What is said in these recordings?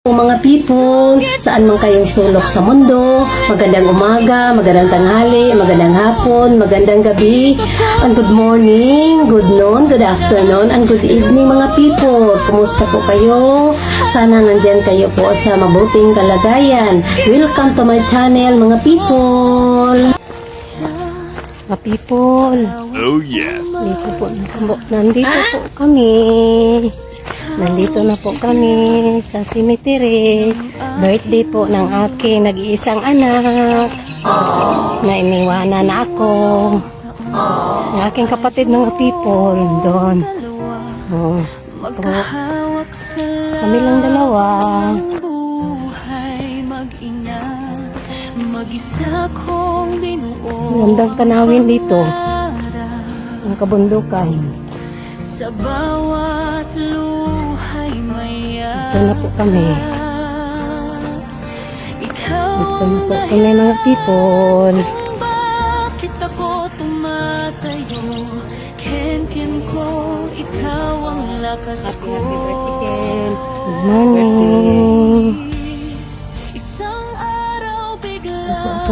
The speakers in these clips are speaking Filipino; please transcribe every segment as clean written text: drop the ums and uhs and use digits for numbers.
Mga people, saan man kayong sulok sa mundo, magandang umaga, magandang tanghali, magandang hapon, magandang gabi, and good morning, good noon, good afternoon, and good evening mga people. Kumusta po kayo? Sana nandyan kayo po sa mabuting kalagayan. Welcome to my channel mga people. Mga people. Oh yes. Nandito po kami. Nandito na po kami sa cemetery. Birthday po ng aking nag-iisang anak. Na iniwanan na ako. Yung aking kapatid mga people doon. Oh, po. Kami lang dalawa. Gandang tanawin dito. Ang kabundukan. Sa bawat luhay maya. Dito na po kami. Dito na po kami mga people. Bakit ako tumatayo? Ken ko, ikaw ang lakas ko. Good morning. Isang araw bigla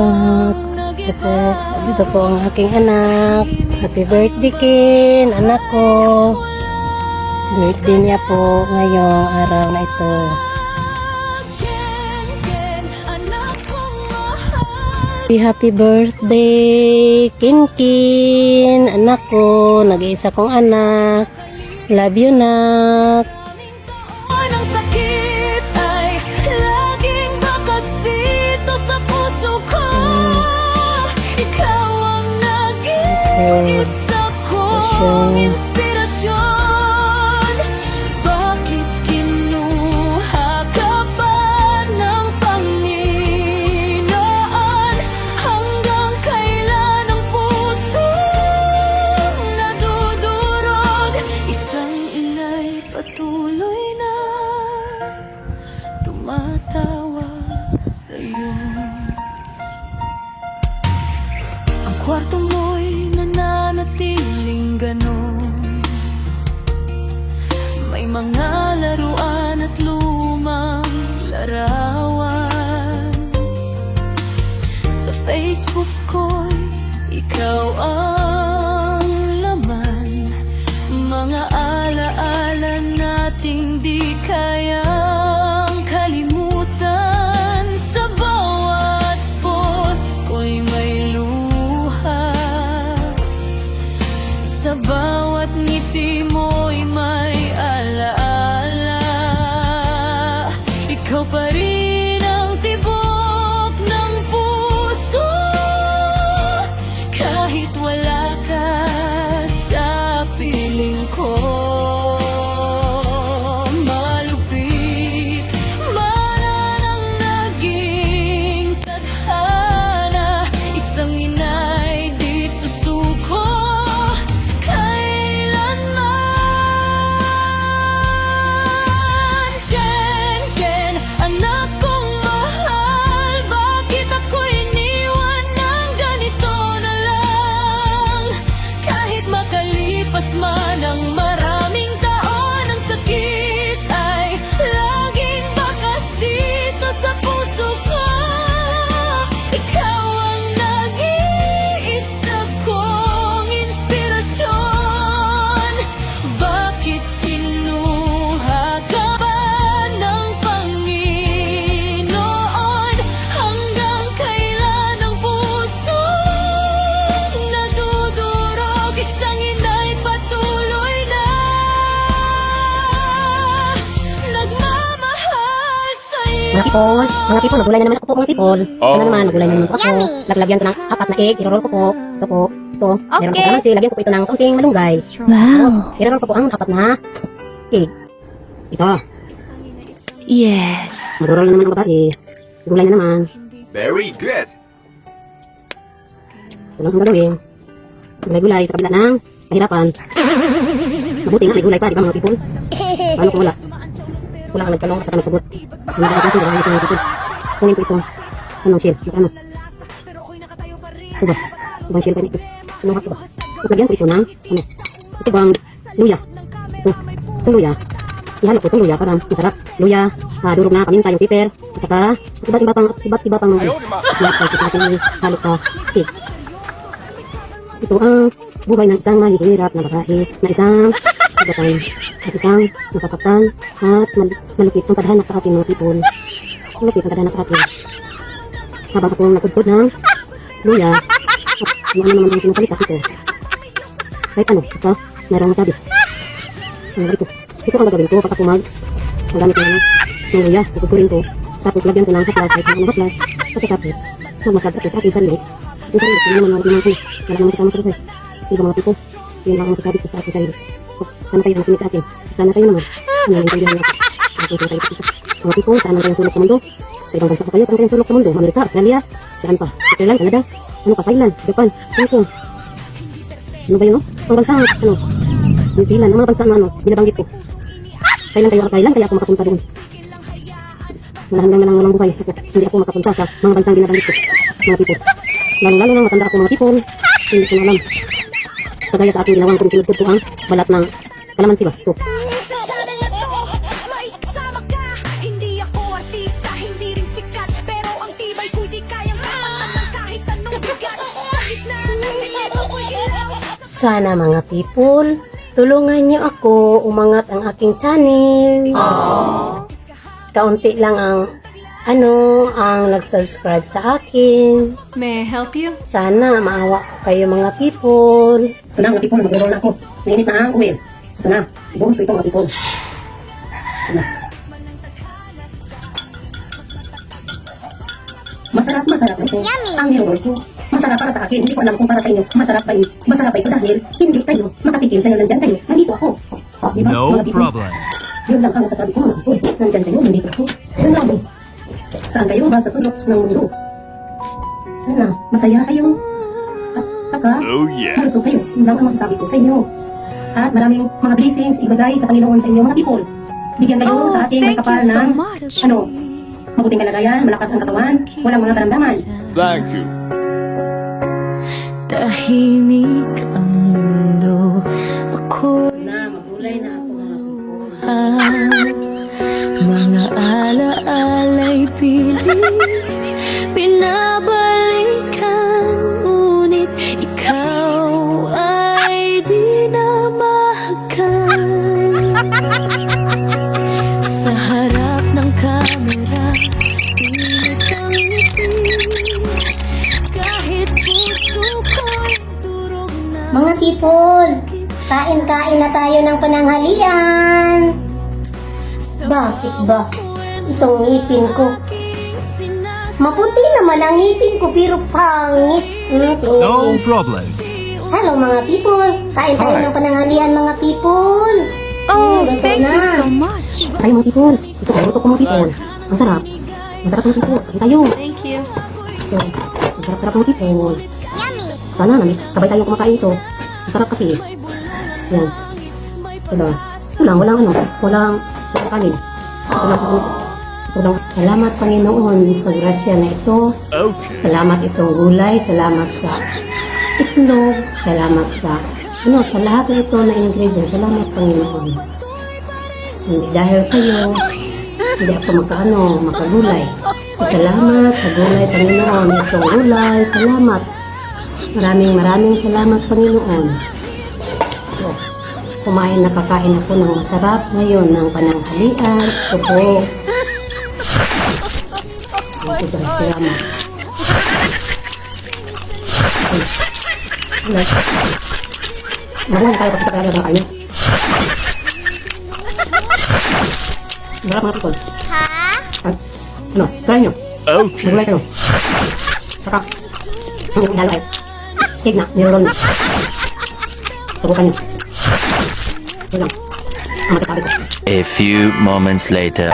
Dito po ang aking anak. Happy birthday Ken, anak ko. Birthday niya po ngayong araw na ito. Happy birthday Ken Ken, anak ko. Nag-iisa kong anak. Love you, nak. Ang sakit ay laging bakas dito sa puso ko. Ikaw ang naging isa kong inspirasyon. Bakit kinuha ka pa ng Panginoon? Hanggang kailan ang puso nadudurog? Isang ina'y patuloy na tumatawa sa'yo. Ang kwarto mo'y nananatiling ganon. May mga laruan at lumang larawan. Sa Facebook ko'y ikaw ang laman. Mga alaala nating di kayang kalimutan. Sa bawat post ko'y may luha. Sa bawat ngiti mo'y may alaala. Ikaw pa rin ang tibok ng puso. Kahit wala ka sa piling ko. Malupit man ang naging tadhana. Isang ina'y di susuko kailanman. Ken, anak kong mahal, bakit ako iniwan ng ganito na lang? Kahit makalipas man ang maraming taon, ang sakit ay laging bakas dito sa puso ko. Ikaw ang nag-iisa kong inspirasyon. Bakit kinuha ka ba ng Panginoon? Hanggang kailan ang puso nadudurog? Isang ina'y patuloy na nagmamahal sa'yo. Mga people, nagulay na naman ako po mga people. Ano naman, nagulay na naman po ako. Laglagyan ko ng 4 na egg, irorol ko po. Ito po, ito. Meron po kalamansi, lagyan ko po ito ng kaunting malunggay. Wow! Irorol ko po ang 4 na egg. Ito. Yes. Magurol na naman ang babae. Gulay na naman. Very good. Ito lang ang gagawin. Gulay-gulay sa kabila ng kahirapan. Mabuti nga, may gulay pa, di ba mga people? Paano kung wala? Kulang ang nagkalong at saka nagsagot. Hindi ba kasi gawin ito mga people? Kunin ko ito. Anong shell? Ano? Ito ba? Ito ba ang shell pa nito? Anong hapon ba? Lagyan ko ito ng, ano? Ito bang luya? Ito luya. ihalo ko itong luya para masarap. Luya, durog na paminta yung pepper, at saka iba't iba pang mga spices natin ihalo sa cake. Ito ang buhay ng isang mahihirap na babae na isang sugatan at isang nasasaktan at malupit ang tadhana sa ating mga people. Malupit ang tadhana sa atin. Habang akong nagkudkod ng luya at ano naman ang sinasalita dito. Kahit ano, basta mayroong masabi. Ito ang gagawin ko pagka magamit na ng luya. Ikukurin ko. Tapos lagyan ko ng haplas kahit ano haplas. Pagkatapos magmasad sa aking sarili. Yung sarili, hindi naman natin ko. Wala naman kasama sa rupay. Di ba mga tipo? Yun lang ang masasabi ko sa aking sarili. Sana kayo makinig sa akin. At sana kayo naman. Ano yung kailangan natin? Aking sarili dito. Mga tipo, saan kayong sulok sa mundo? Sa ibang bansa pa kayo, saan kayong sulok sa mundo? Amerika, Australia, saan pa? Switzerland, Canada, ano pa, Thailand, Japan, Hong Kong. Ano ba yun, no? Ang bansa, ano? New Zealand, ang mga bansa na ano, binabanggit ko. Kailan kayo kailan kaya ako makapunta doon? Wala hanggang na lang walang buhay. Hindi ako makapunta sa mga bansang binabanggit ko. Mga people. Lalo na matanda ako mga people. Hindi ko na alam. Kagaya sa aking ginawang pinilagkod ko ang balat ng kalamansi ba? So, May kasama ka. Hindi ako artista, hindi rin sikat, pero ang tibay ko'y di kayang kapatan ng kahit anong bigat. Sa gitna ng ito ko'y ilaw. sana mga people, tulungan niyo ako umangat ang aking channel. Kaunti lang ang nag-subscribe sa akin. May I help you? Sana maawa ko kayo mga people. Ito na mga people, mag-roll na ako. Nainit na ang oil. Ito na, ibuhos ko ito mga people. Ito na. Masarap na ito. Ang nirol ko. Masarap para sa akin. Hindi ko alam kung para sa inyo. Masarap ba ito? Masarap ba ito dahil hindi kayo makatikim kayo nandyan kayo. Nandito ako. Diba, No mga people? problem. Yun lang ang masasabi ko mga people. Nandyan kayo, nandito ako. Yun lang. Saan kayo ba sa sulok ng mundo? Sana masaya kayo. At saka, Oh yeah. malusog kayo. Yun lang ang masasabi ko sa inyo. At maraming mga blessings ibigay sa Panginoon sa inyo mga people. Bigyan kayo sa ating may kapal ng mabuting kalagayan, malakas ang katawan, walang mga karamdaman. Thank you. Tahimik ang mundo. Ako'y Na, magulay na ako mga people. mga alaala'y pilit pinabalikan, ngunit ikaw ay di na mahagkan. Sa harap ng kamera, pilit ang ngiti, kahit puso ko'y durog na. Mga people, kain-kain na tayo ng pananghalian. Bakit ba? Itong ngipin ko. Maputi naman ang ngipin ko pero pangit. No problem. Hello mga people, kain tayo ng pananghalian mga people. Luto na. much. Tayo mga people, ito ang luto ko mga people. Ang sarap. Ang sarap mga people. Kain tayo. Thank you. Ito, ang sarap-sarap mga people. Sana namin, sabay tayo kumakain ito. Ang sarap kasi. Yan. Ito lang, walang kanin. Ito lang. Salamat Panginoon sa grasya na ito. Okay. Salamat itong gulay, salamat sa itlog, salamat sa sa lahat ng ito na ingredients. Salamat Panginoon. Hindi dahil sa iyo, hindi ako makagulay. So, salamat sa gulay Panginoon. Itong gulay, salamat. Maraming salamat Panginoon. So, nakakain ako ng masarap ngayon ng pananghalian. Ito po. Ito salamat. Marunong tayo pagkita tayo ng kain. Marap mga people. Try nyo. Okay. Magulay kayo. Saka, ang ihalo ay cake na, nirolong na. Subukan nyo. Ito lang. Ang magkasabi ko. A few moments later.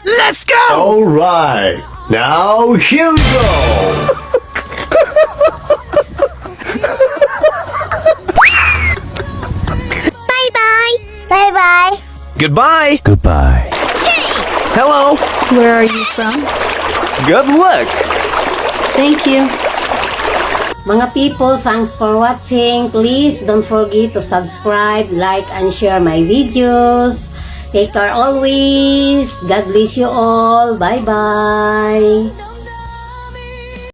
Let's go! Alright. Now here we go. Bye-bye. Goodbye. Goodbye. Hello. Where are you from? Good luck. Thank you. Mga people, thanks for watching. Please don't forget to subscribe, like, and share my videos. Take care always. God bless you all. Bye-bye.